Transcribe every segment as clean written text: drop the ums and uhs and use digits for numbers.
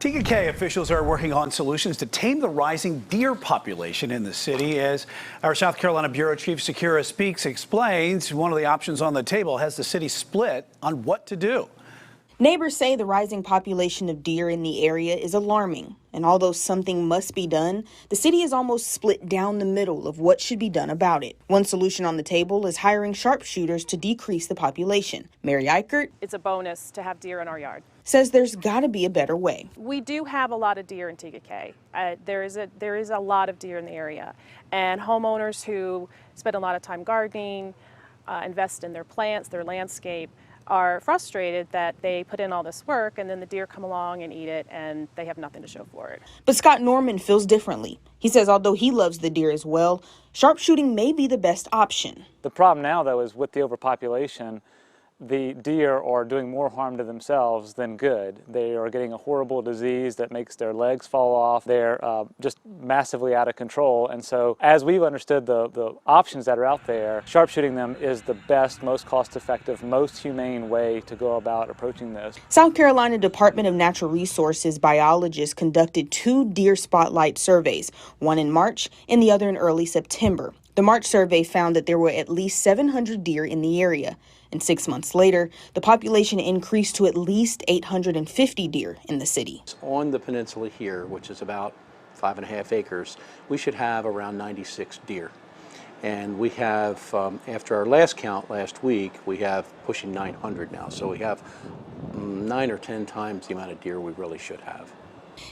Tega Cay officials are working on solutions to tame the rising deer population in the city. As our South Carolina Bureau Chief Shakira Speaks explains, one of the options on the table has the city split on what to do. Neighbors say the rising population of deer in the area is alarming, and although something must be done, the city is almost split down the middle of what should be done about it. One solution on the table is hiring sharpshooters to decrease the population. Mary Eichert, it's a bonus to have deer in our yard, says there's got to be a better way. We do have a lot of deer in Tega Cay. There is a lot of deer in the area, and homeowners who spend a lot of time gardening, invest in their plants, their landscape, are frustrated that they put in all this work and then the deer come along and eat it and they have nothing to show for it. But Scott Norman feels differently. He says although he loves the deer as well, sharpshooting may be the best option. The problem now, though, is with the overpopulation, the deer are doing more harm to themselves than good. They are getting a horrible disease that makes their legs fall off. They're just massively out of control. And so as we've understood the options that are out there, sharpshooting them is the best, most cost-effective, most humane way to go about approaching this. South Carolina Department of Natural Resources biologists conducted 2 deer spotlight surveys, one in March and the other in early September. The March survey found that there were at least 700 deer in the area. And 6 months later, the population increased to at least 850 deer in the city. On the peninsula here, which is about 5.5 acres, we should have around 96 deer. And we have, after our last count last week, we have pushing 900 now. So we have 9 or 10 times the amount of deer we really should have.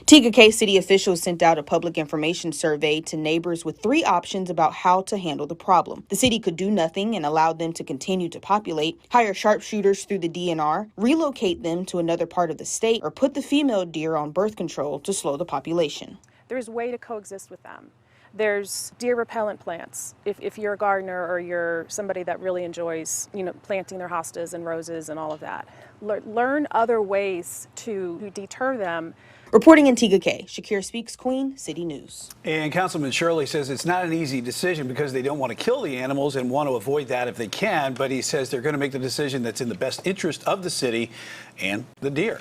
Tega Cay city officials sent out a public information survey to neighbors with 3 options about how to handle the problem. The city could do nothing and allow them to continue to populate, hire sharpshooters through the DNR, relocate them to another part of the state, or put the female deer on birth control to slow the population. There's a way to coexist with them. There's deer repellent plants. If you're a gardener or you're somebody that really enjoys, planting their hostas and roses and all of that, learn other ways to deter them. Reporting in Tega Cay, Shakira Speaks, Queen City News. And Councilman Shirley says it's not an easy decision because they don't want to kill the animals and want to avoid that if they can, but he says they're going to make the decision that's in the best interest of the city and the deer.